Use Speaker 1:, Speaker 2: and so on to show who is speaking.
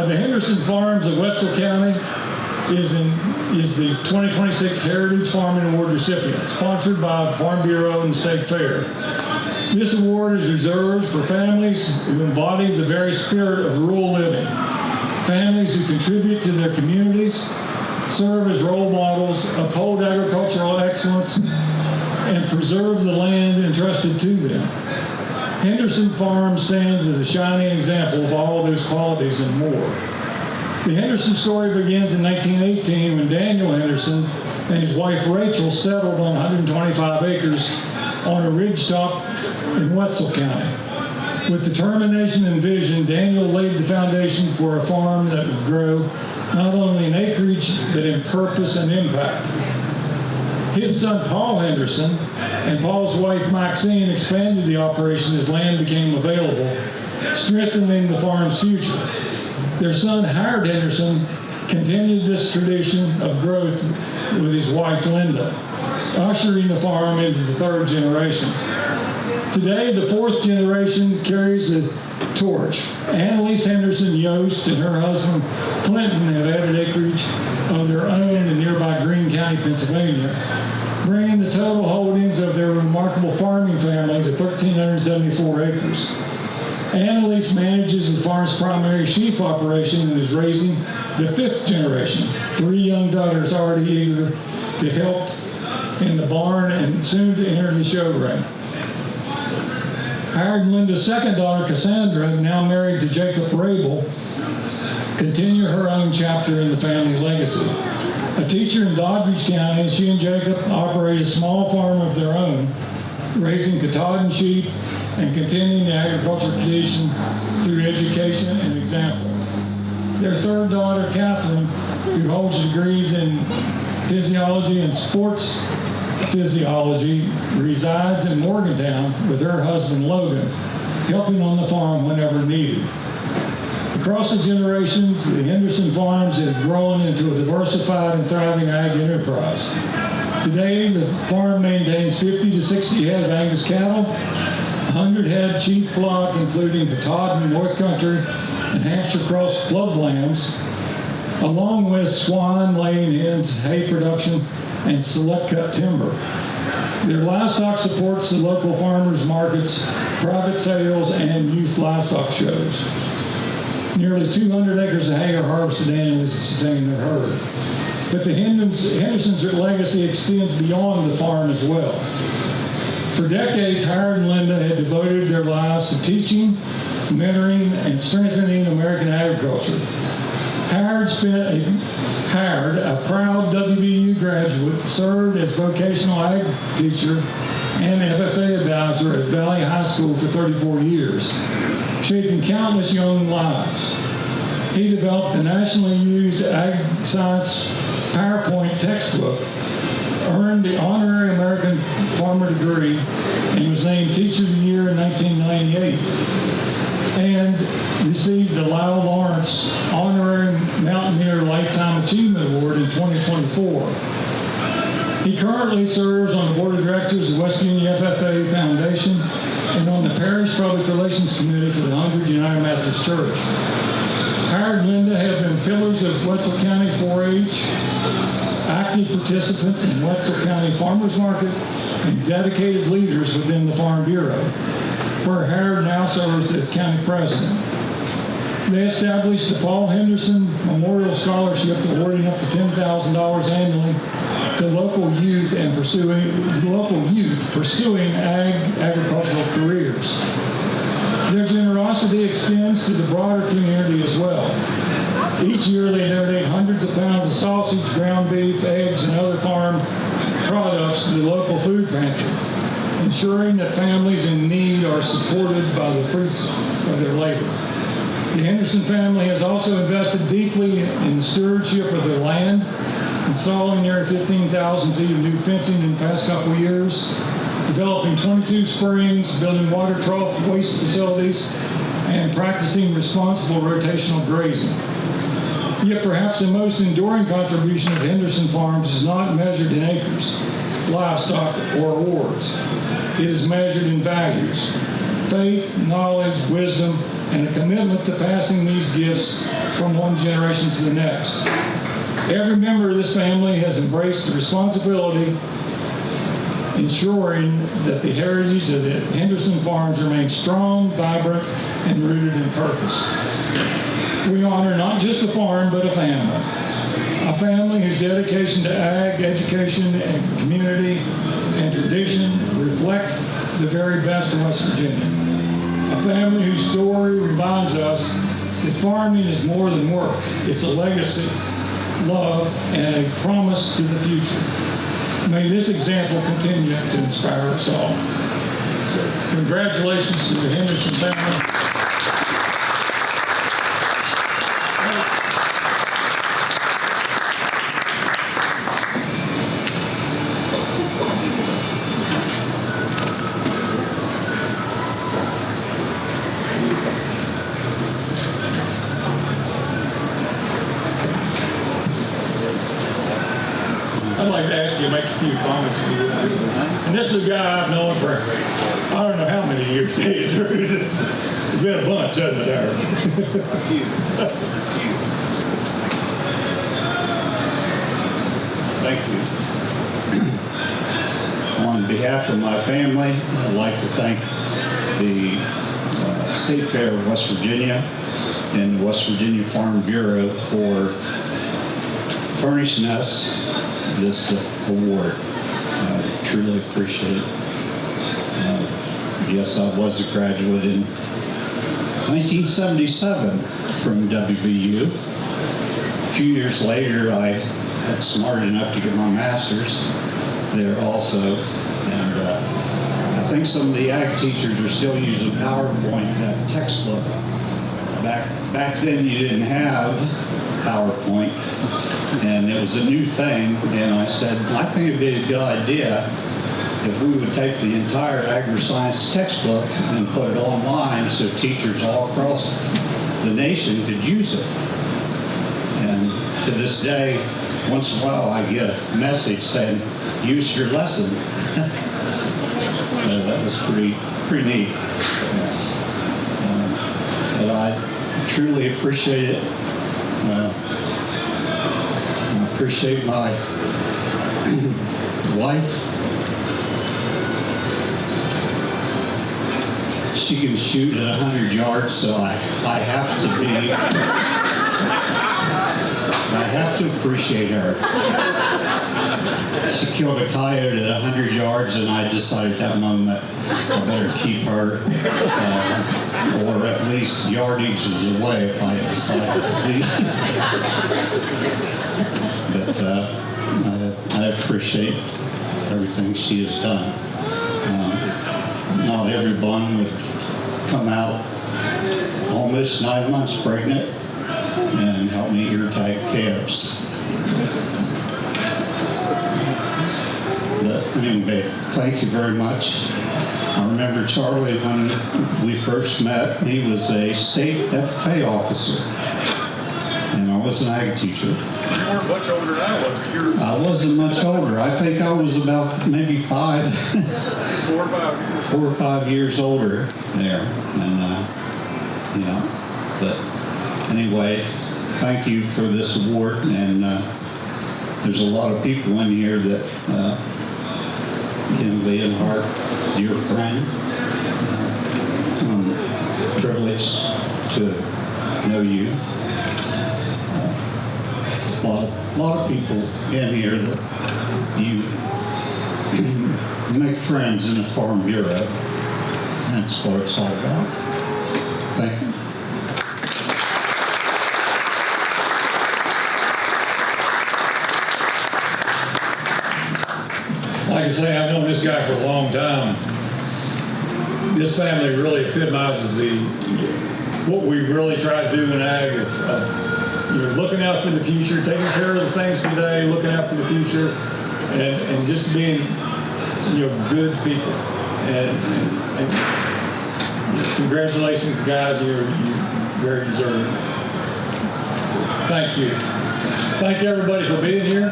Speaker 1: The Henderson Farms of Wetzel County is the 2026 Heritage Farming Award recipient, sponsored by Farm Bureau and the State Fair. This award is reserved for families who embody the very spirit of rural living, families who contribute to their communities, serve as role models, uphold agricultural excellence, and preserve the land entrusted to them. Henderson Farm stands as a shining example of all those qualities and more. The Henderson story begins in 1918 when Daniel Henderson and his wife Rachel settled on 125 acres on a ridgetop in Wetzel County. With determination and vision, Daniel laid the foundation for a farm that would grow not only in acreage, but in purpose and impact. His son Paul Henderson and Paul's wife Maxine expanded the operation as land became available, strengthening the farm's future. Their son Howard Henderson continued this tradition of growth with his wife Linda, ushering the farm into the third generation. Today, the fourth generation carries the torch. Annaliese Henderson Yost and her husband Clinton have added acreage of their own in nearby Greene County, Pennsylvania, bringing the total holdings of their remarkable farming family to 1,374 acres. Annaliese manages the farm's primary sheep operation and is raising the fifth generation. 3 young daughters already eager to help in the barn and soon to enter the show ring. Howard and Linda's second daughter, Cassandra, now married to Jacob Rabel, continue her own chapter in the family legacy. A teacher in Doddridge County, she and Jacob operate a small farm of their own, raising Katahdin sheep and continuing the agricultural tradition through education and example. Their third daughter, Catherine, who holds degrees in physiology and sports physiology, resides in Morgantown with her husband Logan, helping on the farm whenever needed. Across the generations, the Henderson Farms have grown into a diversified and thriving ag enterprise. Today, the farm maintains 50 to 60 head of Angus cattle, 100 head sheep flock, including Katahdin, North Country, and Hampshire Cross clublands, along with swine, laying hens, hay production, and select cut timber. Their livestock supports the local farmers markets, private sales, and youth livestock shows. Nearly 200 acres of hay are harvested annually to sustain their herd. But the Henderson's legacy extends beyond the farm as well. For decades, Howard and Linda had devoted their lives to teaching, mentoring, and strengthening American agriculture. Howard, a proud WVU graduate, served as vocational ag teacher and FFA advisor at Valley High School for 34 years, shaping countless young lives. He developed a nationally used ag science PowerPoint textbook, earned the honorary American Farmer degree, and was named Teacher of the Year in 1998, and received the Lyle Lawrence Honorary Mountaineer Lifetime Achievement Award in 2024. He currently serves on the Board of Directors of West Virginia FFA Foundation and on the Parish Public Relations Committee for the 100 United Methodist Church. Howard and Linda have been pillars of Wetzel County 4-H, active participants in Wetzel County Farmers Market, and dedicated leaders within the Farm Bureau, where Howard now serves as county president. They established the Paul Henderson Memorial Scholarship, awarding up to $10,000 annually to local youth pursuing agricultural careers. Their generosity extends to the broader community as well. Each year they donate hundreds of pounds of sausage, ground beef, eggs, and other farm products to the local food pantry, ensuring that families in need are supported by the fruits of their labor. The Henderson family has also invested deeply in the stewardship of their land, installing nearly 15,000 feet of new fencing in the past couple of years, developing 22 springs, building water trough waste facilities, and practicing responsible rotational grazing. Yet perhaps the most enduring contribution of Henderson Farms is not measured in acres, livestock, or awards. It is measured in values, faith, knowledge, wisdom, and a commitment to passing these gifts from one generation to the next. Every member of this family has embraced the responsibility ensuring that the heritage of the Henderson farms remains strong, vibrant, and rooted in purpose. We honor not just a farm, but a family. A family whose dedication to ag, education, and community and tradition reflect the very best of West Virginia. A family whose story reminds us that farming is more than work. It's a legacy, love, and a promise to the future. May this example continue to inspire us all. So, congratulations to the Henderson family. I'd like to ask you to make a few comments. And this is a guy I've known for, I don't know how many years. It's been a bunch, hasn't it, Aaron?
Speaker 2: Thank you. On behalf of my family, I'd like to thank the State Fair of West Virginia and the West Virginia Farm Bureau for furnishing us this award. I truly appreciate it. Yes, I was a graduate in 1977 from WVU. A few years later, I got smart enough to get my master's there also. And I think some of the ag teachers are still using PowerPoint, that textbook. Back then, you didn't have PowerPoint. And it was a new thing, and I said, I think it'd be a good idea if we would take the entire agri-science textbook and put it online so teachers all across the nation could use it. And to this day, once in a while I get a message saying, use your lesson. So that was pretty neat. But I truly appreciate it. Appreciate my wife. She can shoot at 100 yards, so I have to appreciate her. She killed a coyote at 100 yards, and I decided at that moment I better keep her, or at least yardages away if I decided to be. But I appreciate everything she has done. Not everyone would come out almost 9 months pregnant and help me ear-tag calves. But anyway, thank you very much. I remember Charlie when we first met. He was a state FFA officer, and I was an ag teacher.
Speaker 1: You weren't much older than I was.
Speaker 2: I wasn't much older. I think I was about maybe 4 or 5 years older there. And, but anyway, thank you for this award. And there's a lot of people in here that Kim Leonhardt, dear friend. I'm privileged to know you. A lot of people in here that you make friends in the Farm Bureau. That's what it's all about. Thank you.
Speaker 1: Like I say, I've known this guy for a long time. This family really epitomizes what we really try to do in ag of looking out for the future, taking care of the things today, looking out for the future, and just being good people. And congratulations, guys. You're very deserving. So, thank you. Thank everybody for being here.